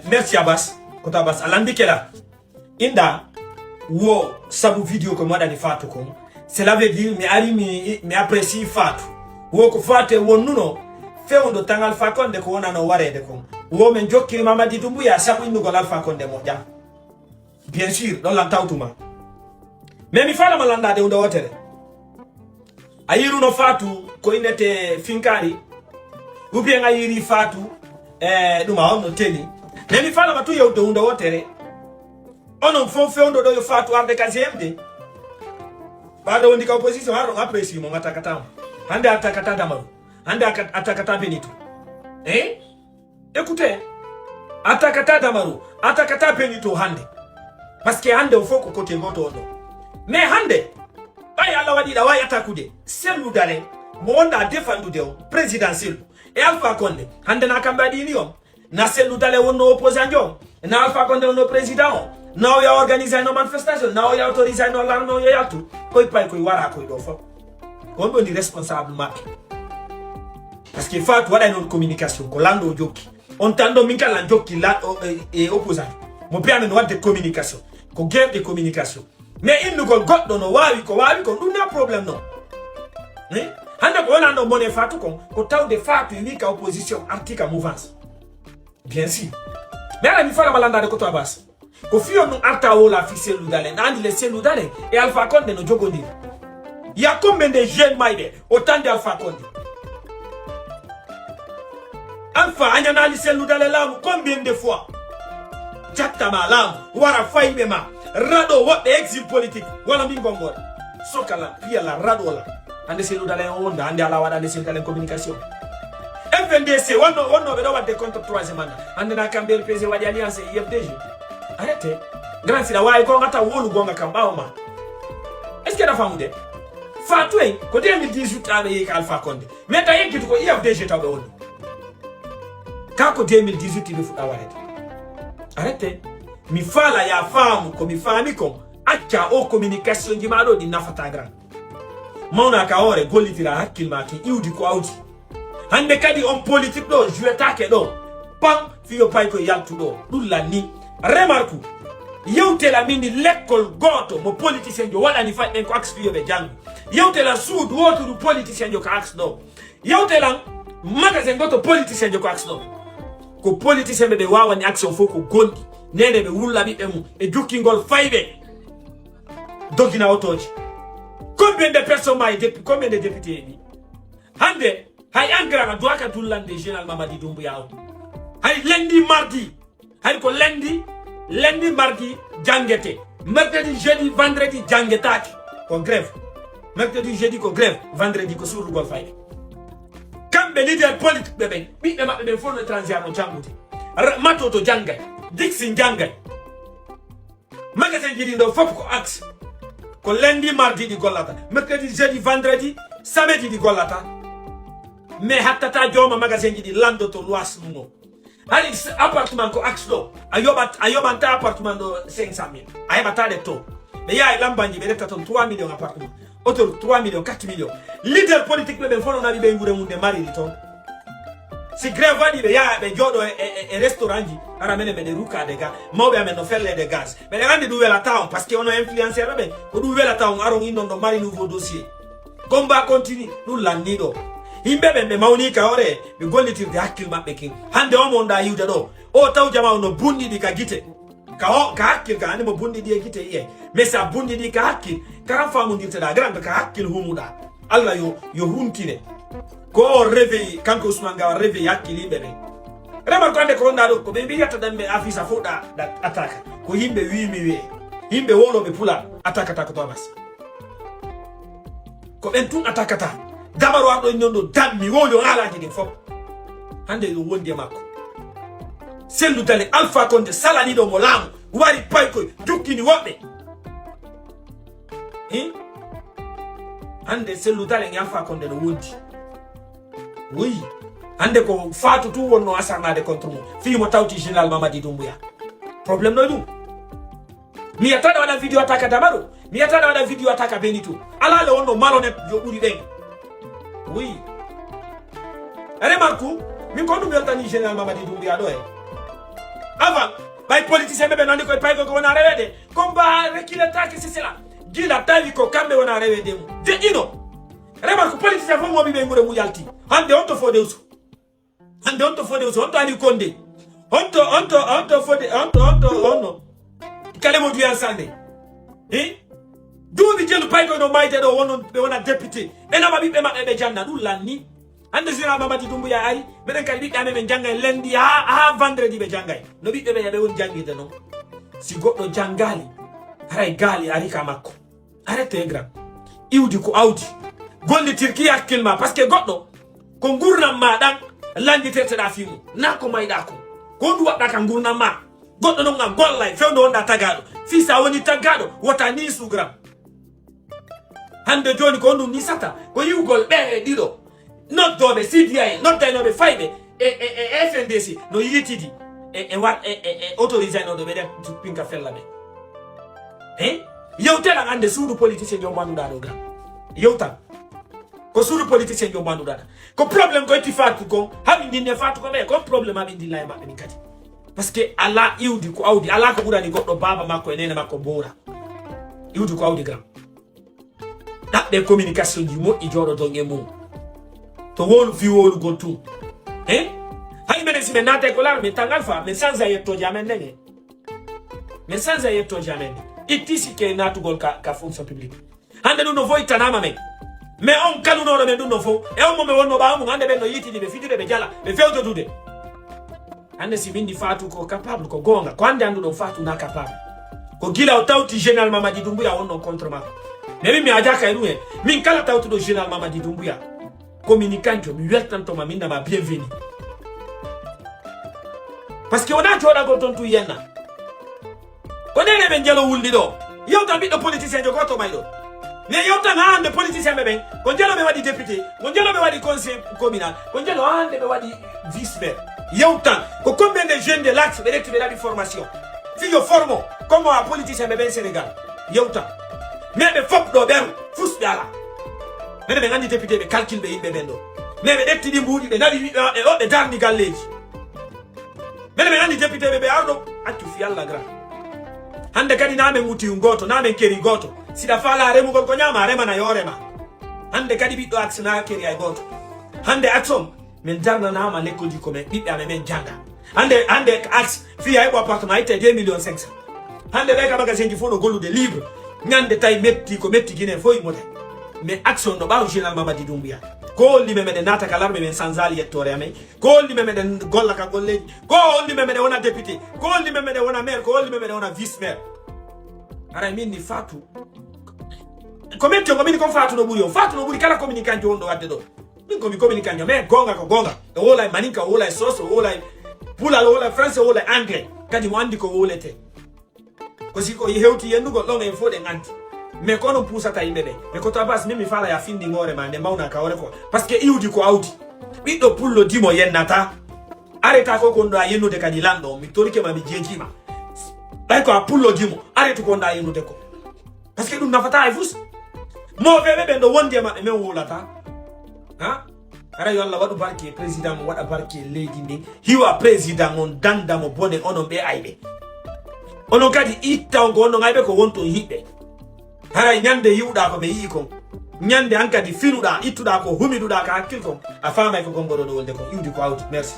merci Abbas kota Abbas alandi kela inda wo sabu video ko modani fatu ko cela veut dire mi ari mi apprécie fatu wo ko fate wonnuno fewndo tangal fakonde ko wona no warede ko wo men jokkiri Mamadi Doumbouya sabu indu ko la fakonde mo jam bien sûr don la tawtuma mais mi fala malanda de ndo wotere ayiru no fatu ko inete finkari ou bien ayiri fatu duma on no teli mais mi fala matu yewdo ndo wotere onon fo fewndo do yo fatu arde kazemde bado wondi ka opposition haro apprécie mo atakata hande atakata damaru hande atakata Benito écoutez atakata damaru atakata Benito hande parce que hande faut ko côté goto do mais hande bay Allah wadi da way atakude selu dale mo wonda defendu de présidentiel et Alpha Condé hande na kambadi ni yom na selu dale wonno opposant na Alpha Condé wonno président na ya organiser no manifestation na ya autoriser no l'arme ya yatu koy pay koy wara koy do fo ko on di responsable mak parce que fait wada no communication ko lando jokki on tando minka la jokki la et opposant mo piano no wadde communication ko guerre de communication mais il nous goddo no wawi ko duna problème non hande ko wona no mone fatu ko tawde fatu wi ka opposition antika mouvance bien sûr mais ala mi fala malanda de ko to Abbas ko fiyo no arta o la fise ludale nandi le seludale et Alpha Condé no jogondi il y a combien de jeunes maïde autant d'Alpha Condé Alpha anyana li seludale lamu combien de fois jatta malam wara faybema rado what the exit politique wala mi ngongor sokala pia la rado la ande seludale onda ande ala wada ande seludale communication FNDC wono be do wadde contre troisième mandat ande na kambel PG wadi alliance IFDG arrêtez grand sila way ko ngata wolu gonga kambao ma est-ce que da famude Fatou ko 2018 ane ka Alpha Condé mais ta yeki ko IFDG tawbe woni ka ko 2018 il faut arrêtez mi fala ya famu ko mi fami ko acca o communication di mado di nafata grand mona ka ore golitira hakkil maki iudi ko awdi hande kadi on politique do jouer take do pam fiyo pay ko yaltu do dulla ni remarque yewte la mini l'école goto mo politicien jo wala ni fat en ko axe fiyo be jang yewte la sud woto du politicien jo ko axe do yewte la magasin goto politicien jo ko axe do ko politicien be wawa ni action foko gondi nene be wulla bi mu e jokkingol faybe dogina otoji combien de personnes depuis combien de députés ni hande hay angra do aka dullande général Mamadi Doumbouya hay lundi mardi hay ko lundi mardi jangete mercredi jeudi vendredi jangetaki ko grève mercredi jeudi ko grève vendredi ko surugol faybe kambe leader politique bebe bi be mabbe be fo no transition no janguti matoto jangay Dixin jangay magasin jidi ndo fop ko axe ko lundi mardi di golata mercredi jeudi vendredi samedi di golata mais hatta ta joma magasin jidi lando to lois nuno ali appartement ko axe do ayoba ta appartement do 500,000 ayaba de to mais ya lambanji be reta ton 3 millions appartement autour 3 millions 4 millions leader politique be fono na be ngure munde mari di ton si grève wadi be ya be jodo e restaurant ji ara mene be de ruka de ga mawbe ameno felle de gaz be de rande douver la town parce que on a influenceur be ko douver la town aro ngi ndo mari nouveau dossier combat continue nous landido himbe be mawni ka ore be gollitir de hakkil mabbe kin hande o mo nda yude do o taw jama no bundi di ka gite ka hakkil ka ani mo bundi di gite ye mais sa bundi di ka hakkil karam famu dirte da grande ka hakkil humuda alla yo huntine ko réveil kanko Ousmane Gawa réveil hakkili bebe rema ko ande ko ndado ko be biyata dambe afisa foda da attaque ko himbe wimi we himbe wolo be pula attaque ta ko Thomas ko ben tun attaque ta damaro ardo nyondo dammi wolo ala jidi fop hande do wondi makko selu dale Alpha Condé salani do mo lamu wari pay ko jukkini wobbe hande selu dale Alpha Condé no wondi oui ande ko fatu tu wonno asarnade contre mo fi mo tawti général Mamadi Doumbouya problème no dum mi yatada wada video attaque Damaro mi yatada wada video attaque Benito ala le wonno malhonnête yo buri den oui remarque min ko dum yaltani général Mamadi Doumbouya do politicien be nandi ko pay ko wona rewede ko ba rekile taki c'est cela gila tawi ko kambe wona rewede mu de ino rema ko politicien fo mo bi be ngure mu yalti hande on to fode uso hande on to fode uso on to ani konde on to fode on kale mo duyan sande duubi jelu pay ko no mayde do wonon be wona député ena ma bi be mabbe be janna dul lanni ande sira Mamadi Doumbouya ay beden kadi bi men jangay lendi ha vendredi be jangay no bi be yabe won jangide non si goddo jangali haray gali ari ka makko arrête grand iwdi ko awdi golli tirki hakkilma parce que goddo ko gurnam ma dan landi terteda fimu na ko mayda ko ndu wadda ka gurnam ma goddo non ngam gollay fewdo wonda tagado fi sa woni tagado wota ni su gram hande joni ko ndu ni sata ko yiwgol be dido not dobe CDI not dinobe faybe FNDC no yitidi wat autorisé no do be dem pinka fella be yewtela ande suudu politicien jo banduda do gram yewta ko suudu politicien jo banduda ko problème ko ti fatu ko habi dinne fatu ko be ko problème abi dinlay mabbe ni kati parce que ala iwdi ko awdi ala ko burani goddo baba makko e nene makko bora iwdi ko awdi gram dabbe communication di mo i jodo do ngemu to wolu fi wolu gontu hay mene si menate ko la me tangal fa me sanza yetto jamende ne me sanza yetto jamende itisi ke natu gol ka fonction publique hande no voy tanama me on kalu no me no fo e on mo me wonno ba mo hande be no yiti be fidire be jala be fewdo dude hande si bindi fatu ko capable ko gonga ko hande andu do fatu na capable ko gila o tawti général Mamadi Doumbouya wonno contre ma mais mi ajaka eruwe min kala tawti do général Mamadi Doumbouya communicant mi weltanto ma minna ma bienvenue parce que on a joda go tontu yenna ko nene be jelo wuldi do yewta biddo politicien jo goto maydo mais yewta na ande politicien be ben ko jelo be wadi député ko jelo be wadi conseil communal ko jelo ande be wadi vice maire yewta ko combien de jeunes de l'axe be rectifier la formation fi yo formo comme un politicien be ben Sénégal yewta mais be fop do beru fus dala mais be ngandi député be calcul be yimbe bendo mais be detti di mbudi be nadi e o be darni galleji mais be ngandi député be ardo accu fi alla gra hande kadi name nguti ngoto name keri goto sida fala remu gol ko nyama rema na yorema hande kadi biddo axe na keri ay goto hande axom men jarna na ma lekkolji ko men bibbe ame men janga hande axe fi ay bo appartement ite 2 millions 500 hande be ka magasin ji fono golude libre nyande tay metti ko metti gine foy mote mais action no bawo général Mamadi Doumbouya ko limbe meden nata kalarbe men sanzali yettore amay ko limbe meden golla ka golleji ko limbe meden wona député ko limbe meden wona maire ko limbe meden wona vice maire ara minni fatu ko metti ko minni ko fatu no buri kala communicant wondo wadde do min ko mi communicant mais gonga ko gonga e wola maninka wola soso wola pula wola français wola anglais kadi mo andi ko wolete ko siko hewti yendugo don en fode nganti mais kono pusata yimbe be mais ko to bas mimi fala ya findi ngore mande mauna ka wore ko parce que iwdi ko awdi biddo pullo dimo yennata areta ko kondo ayenude kadi lando mi torike ma mi jejima bay ko pullo dimo areta ko nda yenude ko parce que dum nafata ay fus mo bebe do wonde ma men wolata ha ara yo Allah wadu barke président mo wada barke lady ndi hiwa président on danda mo bone onon be aybe onon kadi itta on gono ngaybe ko wonto hibbe haray nyande yiwda ko be yi ko nyande hankadi finuda ittuda ko humiduda ka hakkil ko a faamay ko gongodo do wolde ko iwdi ko awti merci